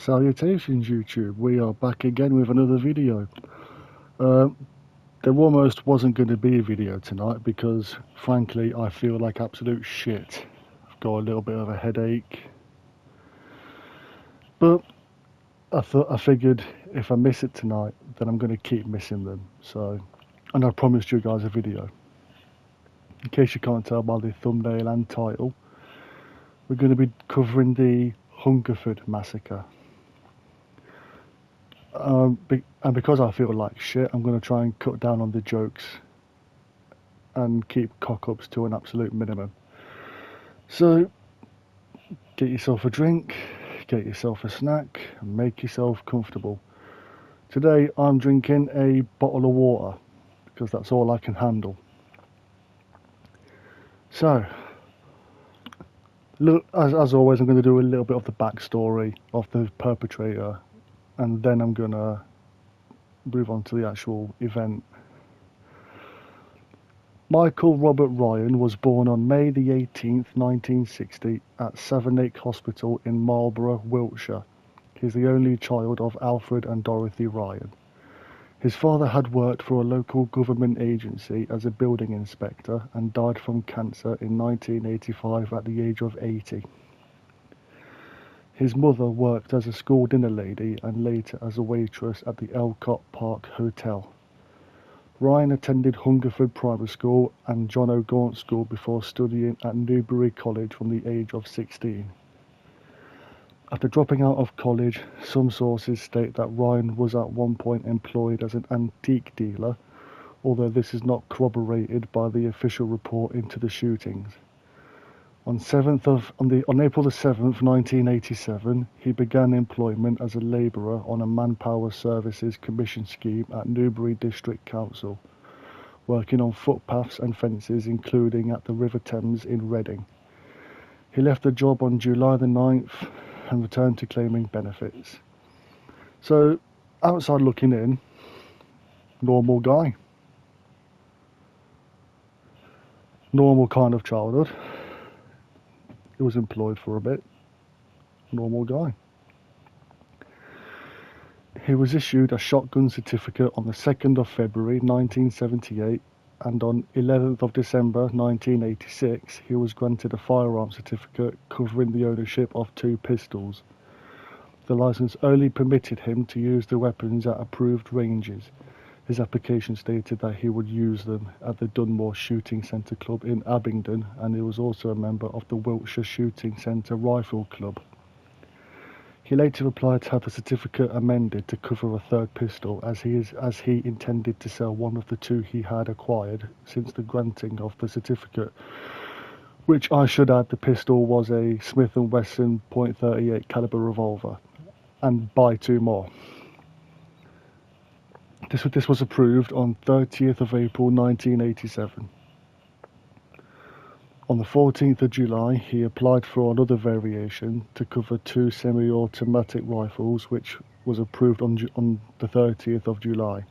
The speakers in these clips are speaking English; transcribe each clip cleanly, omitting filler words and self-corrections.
Salutations YouTube, we are back again with another video. There almost wasn't going to be a video tonight because frankly I feel like absolute shit. I've got a little bit of a headache, but I figured if I miss it tonight then I'm going to keep missing them, and I promised you guys a video. In case you can't tell by the thumbnail and title, we're going to be covering the Hungerford Massacre. And because I feel like shit, I'm going to try and cut down on the jokes and keep cock-ups to an absolute minimum. So, get yourself a drink, get yourself a snack, and make yourself comfortable. Today I'm drinking a bottle of water, because that's all I can handle. So, look, as always, I'm going to do a little bit of the backstory of the perpetrator, and then I'm going to move on to the actual event. Michael Robert Ryan was born on May the 18th, 1960 at Savernake Hospital in Marlborough, Wiltshire. He is the only child of Alfred and Dorothy Ryan. His father had worked for a local government agency as a building inspector and died from cancer in 1985 at the age of 80. His mother worked as a school dinner lady and later as a waitress at the Elcott Park Hotel. Ryan attended Hungerford Primary School and John O'Gaunt School before studying at Newbury College from the age of 16. After dropping out of college, some sources state that Ryan was at one point employed as an antique dealer, although this is not corroborated by the official report into the shootings. On April the 7th, 1987, he began employment as a labourer on a manpower services commission scheme at Newbury District Council, working on footpaths and fences, including at the River Thames in Reading. He left the job on July the 9th and returned to claiming benefits. So, outside looking in, normal guy. Normal kind of childhood. He was employed for a bit. Normal guy. He was issued a shotgun certificate on the 2nd of February 1978, and on 11th of December 1986 he was granted a firearm certificate covering the ownership of 2 pistols. The licence only permitted him to use the weapons at approved ranges. His application stated that he would use them at the Dunmore Shooting Centre Club in Abingdon, and he was also a member of the Wiltshire Shooting Centre Rifle Club. He later applied to have the certificate amended to cover a 3rd pistol, as he intended to sell one of the 2 he had acquired since the granting of the certificate, which I should add the pistol was a Smith & Wesson .38 caliber revolver, and buy 2 more. This was approved on 30th of April 1987. On the 14th of July, he applied for another variation to cover 2 semi-automatic rifles, which was approved on the 30th of July.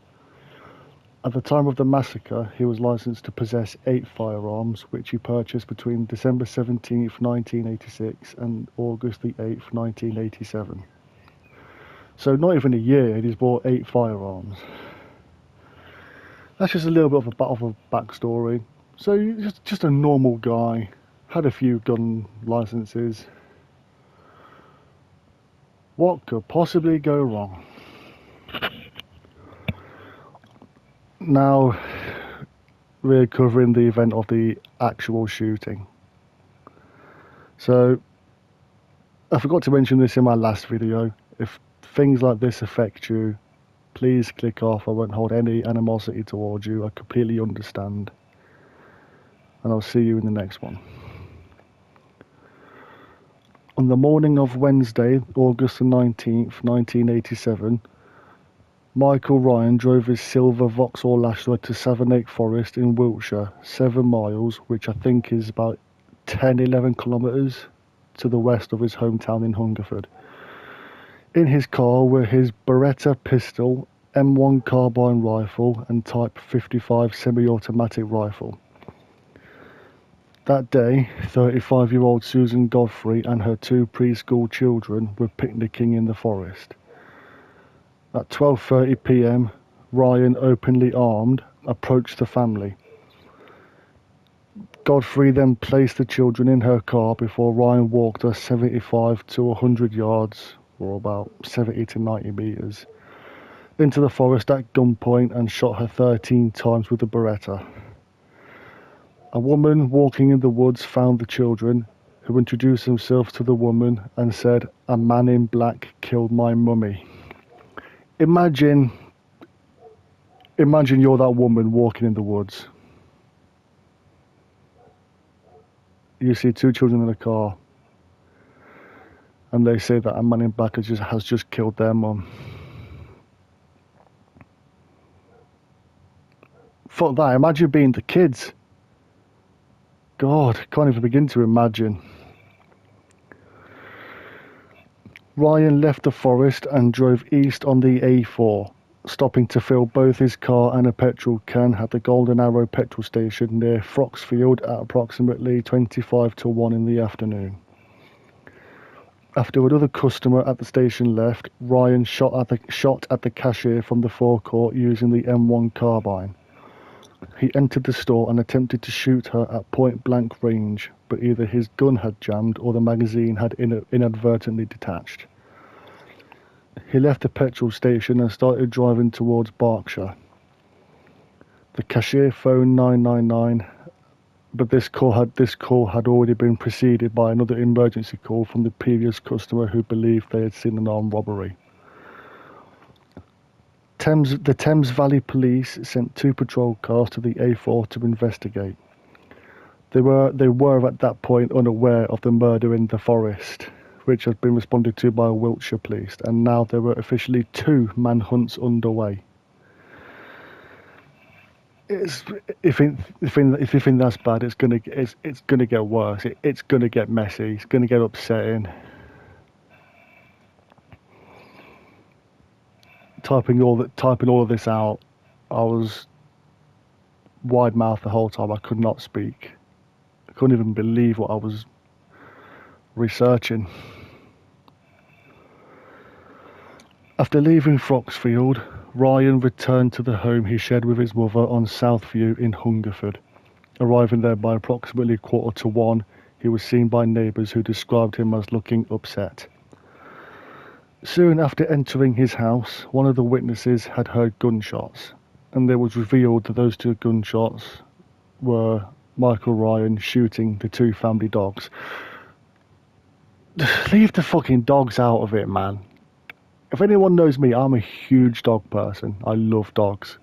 At the time of the massacre, he was licensed to possess 8 firearms, which he purchased between December 17th, 1986 and August the 8th, 1987. So not even a year, he's bought 8 firearms. That's just a little bit of a backstory. So just a normal guy, had a few gun licenses. What could possibly go wrong? Now we're covering the event of the actual shooting. So I forgot to mention this in my last video. If things like this affect you, please click off. I won't hold any animosity towards you. I completely understand. And I'll see you in the next one. On the morning of Wednesday, August the 19th, 1987, Michael Ryan drove his silver Vauxhall Lasher to Savernake Forest in Wiltshire, 7 miles, which I think is about 10-11 kilometres to the west of his hometown in Hungerford. In his car were his Beretta pistol, M1 carbine rifle and Type 55 semi-automatic rifle. That day, 35-year-old Susan Godfrey and her 2 preschool children were picnicking in the forest. At 12:30 p.m, Ryan, openly armed, approached the family. Godfrey then placed the children in her car before Ryan walked her 75 to 100 yards, or about 70 to 90 meters, into the forest at gunpoint and shot her 13 times with a Beretta. A woman walking in the woods found the children, who introduced themselves to the woman and said, "A man in black killed my mummy." Imagine you're that woman walking in the woods. You see 2 children in a car, and they say that a man in black has just killed their mum. Fuck that, imagine being the kids. God, can't even begin to imagine. Ryan left the forest and drove east on the A4, stopping to fill both his car and a petrol can at the Golden Arrow petrol station near Froxfield at approximately 25 to 1 in the afternoon. After another customer at the station left, Ryan shot at the cashier from the forecourt using the M1 carbine. He entered the store and attempted to shoot her at point-blank range, but either his gun had jammed or the magazine had inadvertently detached. He left the petrol station and started driving towards Berkshire. The cashier phoned 999, but this call had already been preceded by another emergency call from the previous customer who believed they had seen an armed robbery. The Thames Valley Police sent 2 patrol cars to the A4 to investigate. They were at that point unaware of the murder in the forest, which had been responded to by Wiltshire Police, and now there were officially 2 manhunts underway. If you think that's bad, it's gonna get worse. It's gonna get messy. It's gonna get upsetting. Typing all of this out, I was wide-mouthed the whole time. I could not speak. I couldn't even believe what I was researching. After leaving Froxfield, Ryan returned to the home he shared with his mother on Southview in Hungerford. Arriving there by approximately 1:45, he was seen by neighbours who described him as looking upset. Soon after entering his house, one of the witnesses had heard gunshots, and it was revealed that those 2 gunshots were Michael Ryan shooting the 2 family dogs. Leave the fucking dogs out of it, man. If anyone knows me, I'm a huge dog person. I love dogs.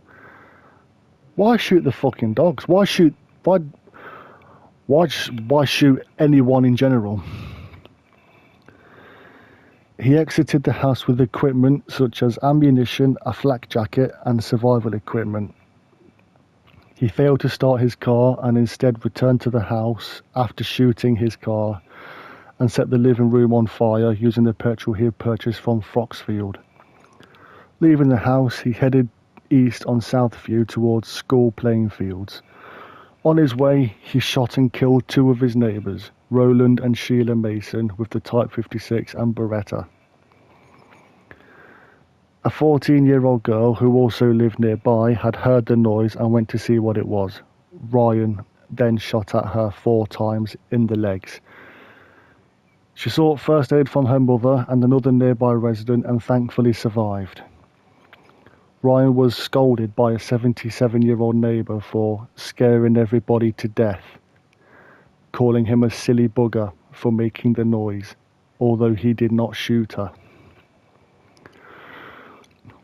Why shoot the fucking dogs? Why shoot anyone in general? He exited the house with equipment such as ammunition, a flak jacket, and survival equipment. He failed to start his car and instead returned to the house after shooting his car and set the living room on fire using the petrol he had purchased from Froxfield. Leaving the house, he headed east on Southview towards school playing fields. On his way, he shot and killed 2 of his neighbours, Roland and Sheila Mason, with the Type 56 and Beretta. A 14-year-old girl who also lived nearby had heard the noise and went to see what it was. Ryan then shot at her 4 times in the legs. She sought first aid from her mother and another nearby resident and thankfully survived. Ryan was scolded by a 77-year-old neighbour for scaring everybody to death, calling him a silly bugger for making the noise, although he did not shoot her.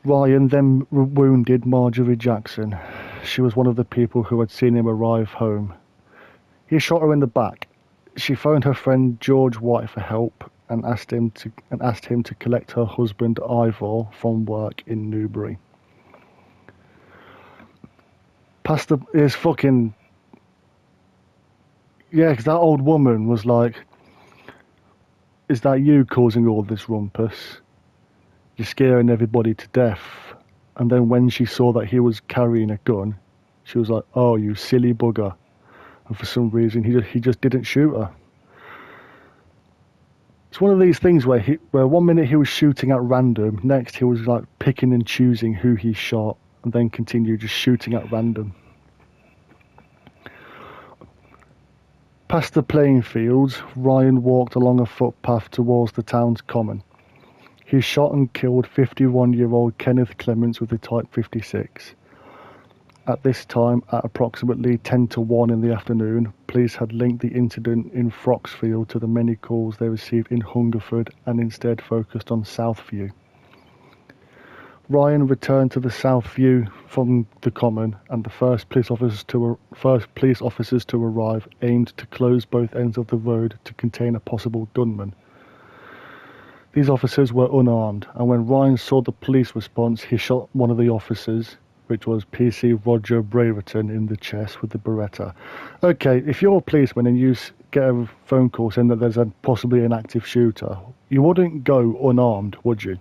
Ryan then wounded Marjorie Jackson. She was one of the people who had seen him arrive home. He shot her in the back. She phoned her friend George White for help and asked him to collect her husband Ivor from work in Newbury. Because that old woman was like, "Is that you causing all this rumpus? You're scaring everybody to death." And then when she saw that he was carrying a gun, she was like, "Oh, you silly bugger." and for some reason he just didn't shoot her. It's one of these things where 1 minute he was shooting at random, next he was like picking and choosing who he shot, and then continued just shooting at random. Past the playing fields, Ryan walked along a footpath towards the town's common. He shot and killed 51-year-old Kenneth Clements with a Type 56. At this time, at approximately 10 to 1 in the afternoon, police had linked the incident in Froxfield to the many calls they received in Hungerford and instead focused on Southview. Ryan returned to the Southview from the common, and the first police officers to arrive aimed to close both ends of the road to contain a possible gunman. These officers were unarmed, and when Ryan saw the police response, he shot one of the officers, which was PC Roger Braverton, in the chest with the Beretta. Okay, if you're a policeman and you get a phone call saying that there's possibly an active shooter, you wouldn't go unarmed, would you?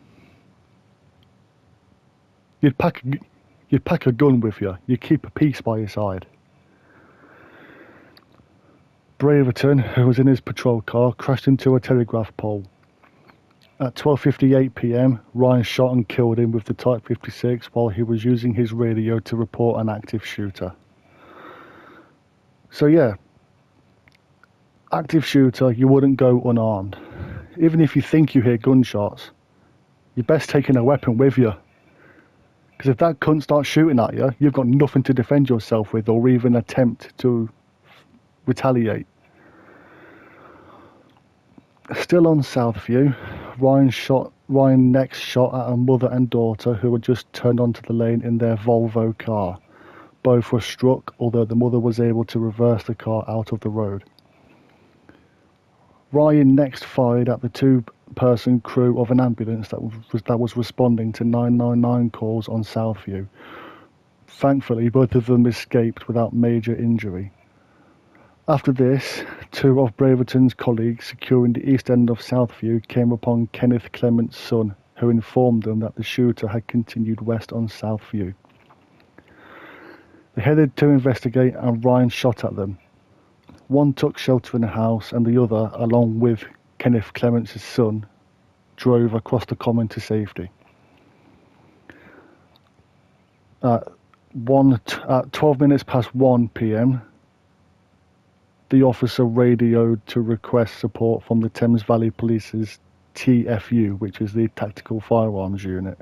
You'd pack a gun with you. You'd keep a piece by your side. Braverton, who was in his patrol car, crashed into a telegraph pole. At 12:58 p.m, Ryan shot and killed him with the Type 56 while he was using his radio to report an active shooter. So yeah, active shooter, you wouldn't go unarmed. Even if you think you hear gunshots, you're best taking a weapon with you. Because if that cunt starts shooting at you, you've got nothing to defend yourself with or even attempt to retaliate. Still on Southview, Ryan next shot at a mother and daughter who had just turned onto the lane in their Volvo car. Both were struck, although the mother was able to reverse the car out of the road. Ryan next fired at the two-person crew of an ambulance that was responding to 999 calls on Southview. Thankfully, both of them escaped without major injury. After this, two of Braverton's colleagues securing the east end of Southview came upon Kenneth Clements' son, who informed them that the shooter had continued west on Southview. They headed to investigate and Ryan shot at them. One took shelter in a house and the other, along with Kenneth Clements' son, drove across the common to safety. At 12 minutes past 1 p.m, the officer radioed to request support from the Thames Valley Police's TFU, which is the Tactical Firearms Unit,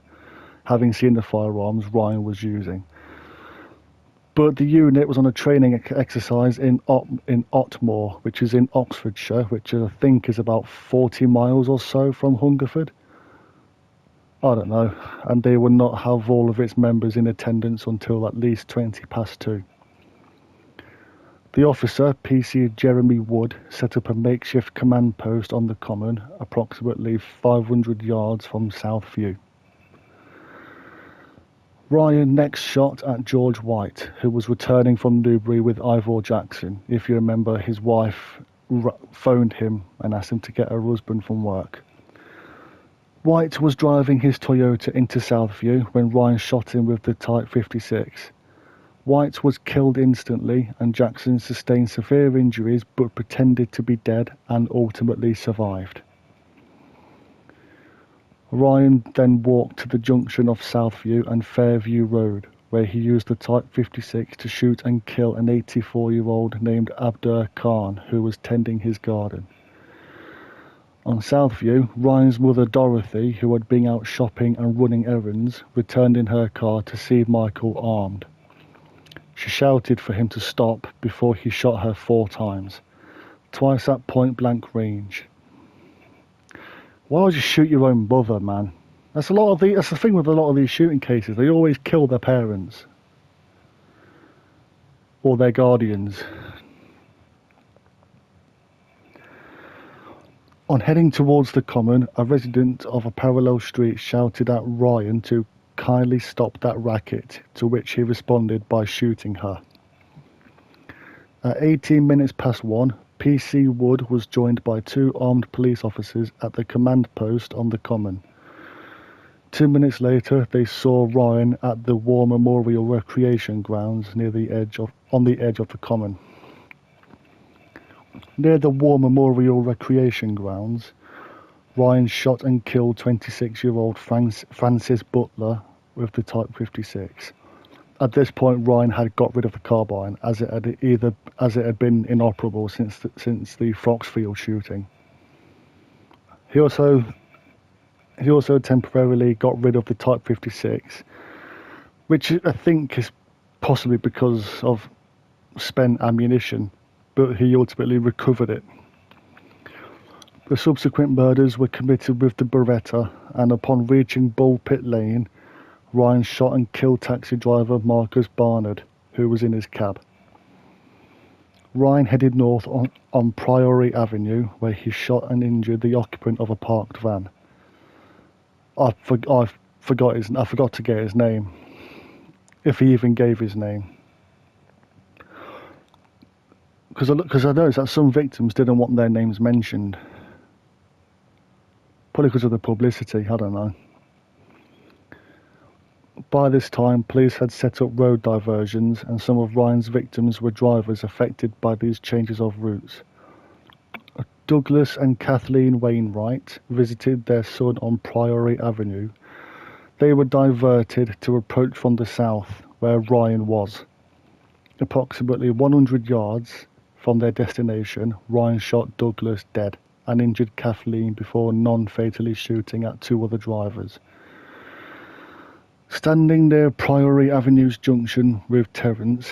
having seen the firearms Ryan was using. But the unit was on a training exercise in Otmoor, which is in Oxfordshire, which I think is about 40 miles or so from Hungerford. I don't know, and they would not have all of its members in attendance until at least 20 past 2. The officer, PC Jeremy Wood, set up a makeshift command post on the common, approximately 500 yards from Southview. Ryan next shot at George White, who was returning from Newbury with Ivor Jackson. If you remember, his wife phoned him and asked him to get her husband from work. White was driving his Toyota into Southview when Ryan shot him with the Type 56. White was killed instantly and Jackson sustained severe injuries but pretended to be dead and ultimately survived. Ryan then walked to the junction of Southview and Fairview Road, where he used the Type 56 to shoot and kill an 84-year-old named Abdur Khan who was tending his garden. On Southview, Ryan's mother Dorothy, who had been out shopping and running errands, returned in her car to see Michael armed. She shouted for him to stop before he shot her 4 times, twice at point-blank range. Why would you shoot your own mother, man? That's the thing with a lot of these shooting cases. They always kill their parents or their guardians. On heading towards the common, a resident of a parallel street shouted at Ryan to kindly stop that racket, to which he responded by shooting her. At 18 minutes past 1, PC Wood was joined by 2 armed police officers at the command post on the common. 2 minutes later, they saw Ryan at the War Memorial Recreation Grounds on the edge of the common. Near the War Memorial Recreation Grounds, Ryan shot and killed 26-year-old Francis Butler with the Type 56. At this point, Ryan had got rid of the carbine, as it had been inoperable since the Foxfield shooting. He also temporarily got rid of the Type 56, which I think is possibly because of spent ammunition, but he ultimately recovered it. The subsequent murders were committed with the Beretta, and upon reaching Bull Pit Lane, Ryan shot and killed taxi driver Marcus Barnard, who was in his cab. Ryan headed north on Priory Avenue, where he shot and injured the occupant of a parked van. I forgot to get his name, if he even gave his name. Because I noticed that some victims didn't want their names mentioned. Probably because of the publicity, I don't know. By this time, police had set up road diversions, and some of Ryan's victims were drivers affected by these changes of routes. Douglas and Kathleen Wainwright visited their son on Priory Avenue. They were diverted to approach from the south, where Ryan was. Approximately 100 yards from their destination, Ryan shot Douglas dead and injured Kathleen before non-fatally shooting at two other drivers. Standing near Priory Avenue's junction with Terence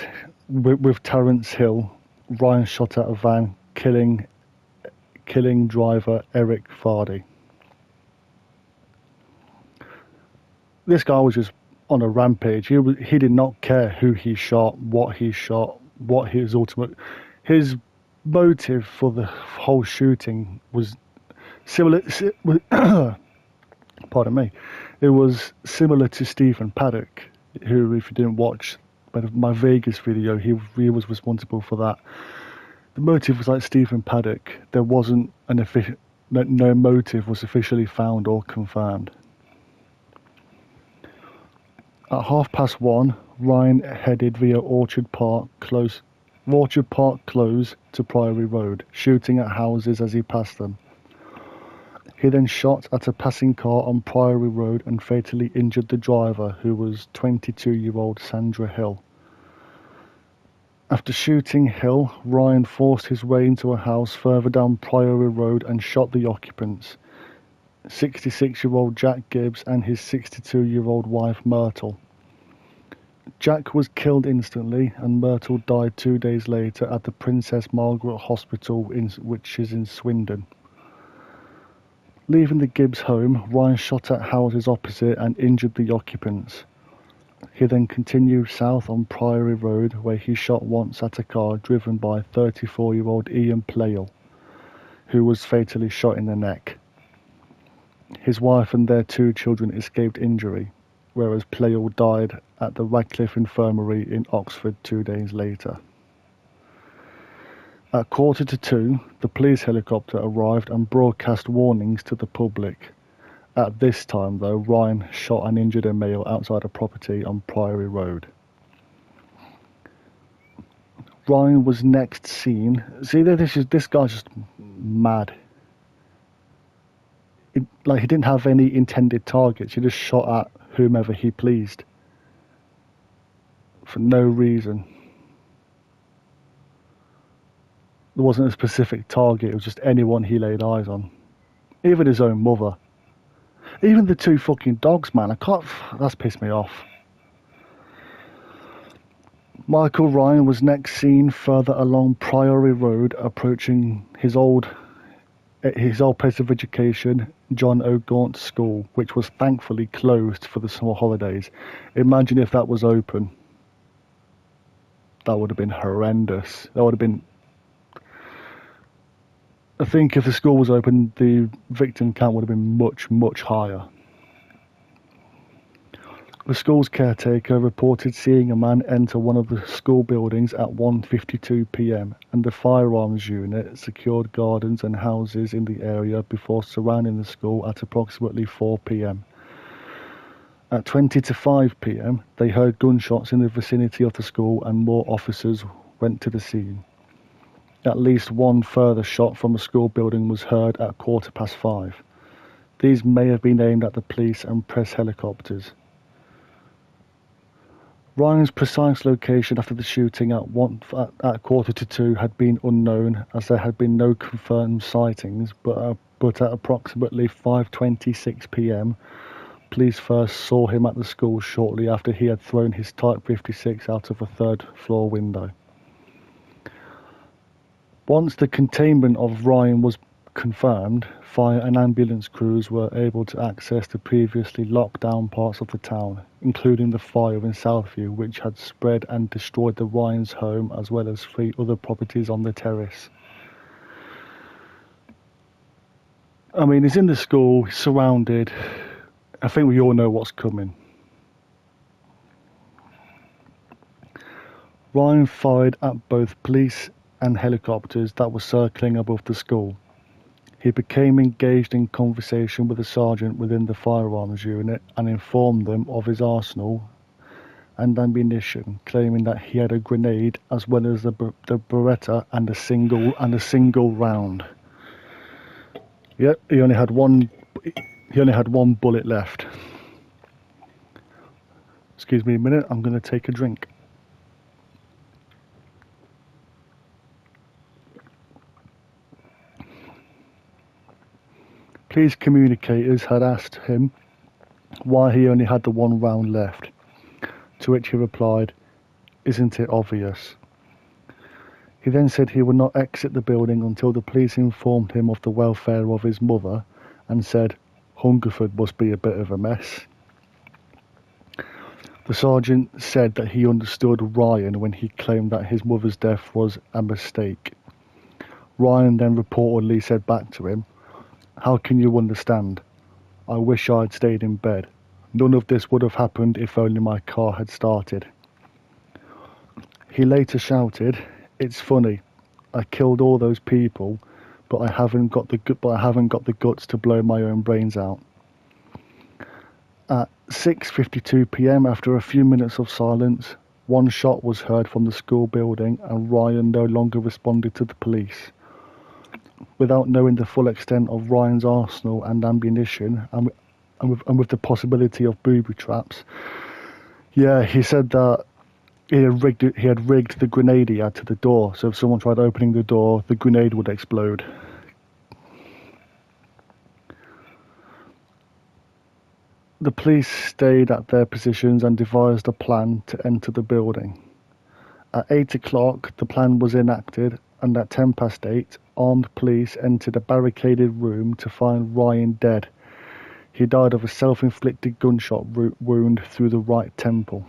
Hill, Ryan shot at a van, killing driver Eric Fardy. This guy was just on a rampage. He did not care who he shot, what his motive for the whole shooting was similar. Pardon me. It was similar to Stephen Paddock, who, if you didn't watch my Vegas video, he was responsible for that. The motive was like Stephen Paddock. There wasn't no motive was officially found or confirmed. At 1:30, Ryan headed via Orchard Park Close to Priory Road, shooting at houses as he passed them. He then shot at a passing car on Priory Road and fatally injured the driver, who was 22-year-old Sandra Hill. After shooting Hill, Ryan forced his way into a house further down Priory Road and shot the occupants, 66-year-old Jack Gibbs and his 62-year-old wife Myrtle. Jack was killed instantly, and Myrtle died 2 days later at the Princess Margaret Hospital, which is in Swindon. Leaving the Gibbs home, Ryan shot at houses opposite and injured the occupants. He then continued south on Priory Road, where he shot once at a car driven by 34-year-old Ian Plale, who was fatally shot in the neck. His wife and their 2 children escaped injury, whereas Plale died at the Radcliffe Infirmary in Oxford 2 days later. At 1:45, the police helicopter arrived and broadcast warnings to the public. At this time, though, Ryan shot and injured a male outside a property on Priory Road. Ryan was next seen. See, this guy's just mad. He didn't have any intended targets. He just shot at whomever he pleased for no reason. There wasn't a specific target. It was just anyone he laid eyes on. Even his own mother. Even the 2 fucking dogs, man. That's pissed me off. Michael Ryan was next seen further along Priory Road, approaching his old place of education, John O'Gaunt School, which was thankfully closed for the summer holidays. Imagine if that was open. That would have been horrendous. I think if the school was open, the victim count would have been much, much higher. The school's caretaker reported seeing a man enter one of the school buildings at 1:52 p.m, and the firearms unit secured gardens and houses in the area before surrounding the school at approximately 4 p.m. At 20 to 5 p.m, they heard gunshots in the vicinity of the school, and more officers went to the scene. At least one further shot from a school building was heard at 5:15. These may have been aimed at the police and press helicopters. Ryan's precise location after the shooting at 1:45 had been unknown, as there had been no confirmed sightings, but at approximately 5:26 p.m, police first saw him at the school shortly after he had thrown his Type 56 out of a third-floor window. Once the containment of Ryan was confirmed, fire and ambulance crews were able to access the previously locked down parts of the town, including the fire in Southview, which had spread and destroyed the Ryan's home as well as 3 other properties on the terrace. I mean, he's in the school, he's surrounded. I think we all know what's coming. Ryan fired at both police and helicopters that were circling above the school. He became engaged in conversation with a sergeant within the firearms unit and informed them of his arsenal and ammunition, claiming that he had a grenade as well as the Beretta and a single round. Yep, he only had one bullet left. Excuse me a minute, I'm going to take a drink. Police communicators had asked him why he only had the 1 round left, to which he replied, "Isn't it obvious?" He then said he would not exit the building until the police informed him of the welfare of his mother and said, "Hungerford must be a bit of a mess." The sergeant said that he understood Ryan when he claimed that his mother's death was a mistake. Ryan then reportedly said back to him, "How can you understand? I wish I'd stayed in bed. None of this would have happened if only my car had started." He later shouted, "It's funny. I killed all those people, but I haven't got the guts to blow my own brains out." At 6:52 p.m, after a few minutes of silence, 1 shot was heard from the school building and Ryan no longer responded to the police. Without knowing the full extent of Ryan's arsenal and ammunition, and with the possibility of booby traps, he said that he had rigged the grenade he had to the door, so if someone tried opening the door, the grenade would explode. The police stayed at their positions and devised a plan to enter the building. At 8 o'clock, the plan was enacted, and at 8:10, armed police entered a barricaded room to find Ryan dead. He died of a self-inflicted gunshot wound through the right temple.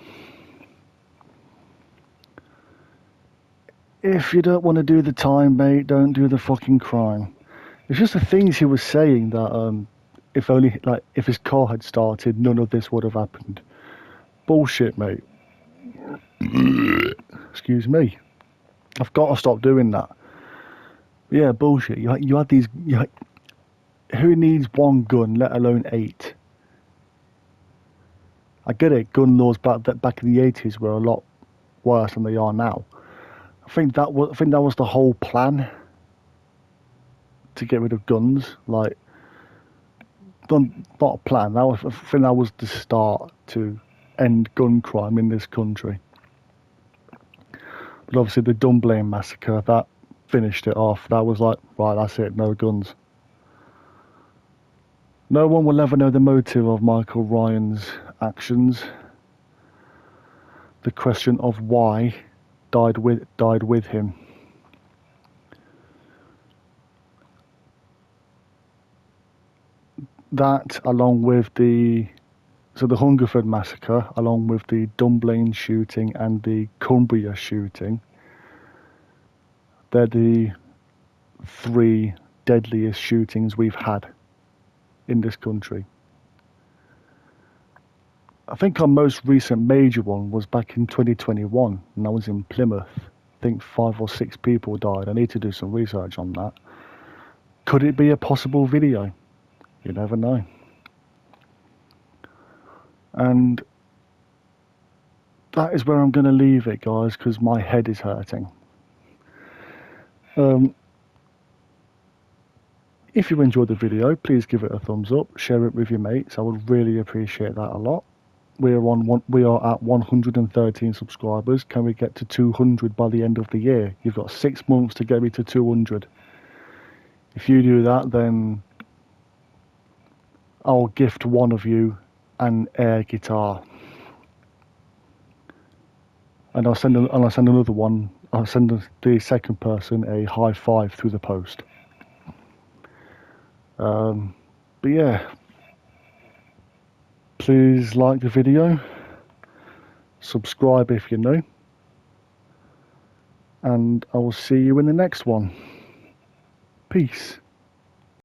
If you don't want to do the time, mate, don't do the fucking crime. It's just the things he was saying that if his car had started, none of this would have happened. Bullshit, mate. Excuse me. I've got to stop doing that. Yeah, bullshit. You had these. Who needs 1 gun, let alone 8? I get it. Gun laws back in the 80s were a lot worse than they are now. I think that was the whole plan to get rid of guns. Like, not a plan. I think that was the start to end gun crime in this country. But obviously the Hungerford Massacre, that finished it off. That was like, right, that's it, no guns. No one will ever know the motive of Michael Ryan's actions. The question of why died with him. That, along with the Hungerford Massacre, along with the Dunblane shooting and the Cumbria shooting, they're the 3 deadliest shootings we've had in this country. I think our most recent major one was back in 2021, and I was in Plymouth. I think 5 or 6 people died. I need to do some research on that. Could it be a possible video? You never know. And that is where I'm going to leave it, guys, because my head is hurting. If you enjoyed the video, please give it a thumbs up, share it with your mates. I would really appreciate that a lot. We are at 113 subscribers. Can we get to 200 by the end of the year? You've got 6 months to get me to 200. If you do that, then I'll gift one of you an air guitar, and I'll send another one. I'll send the second person a high five through the post. But yeah, please like the video, subscribe if you're new, and I will see you in the next one. Peace.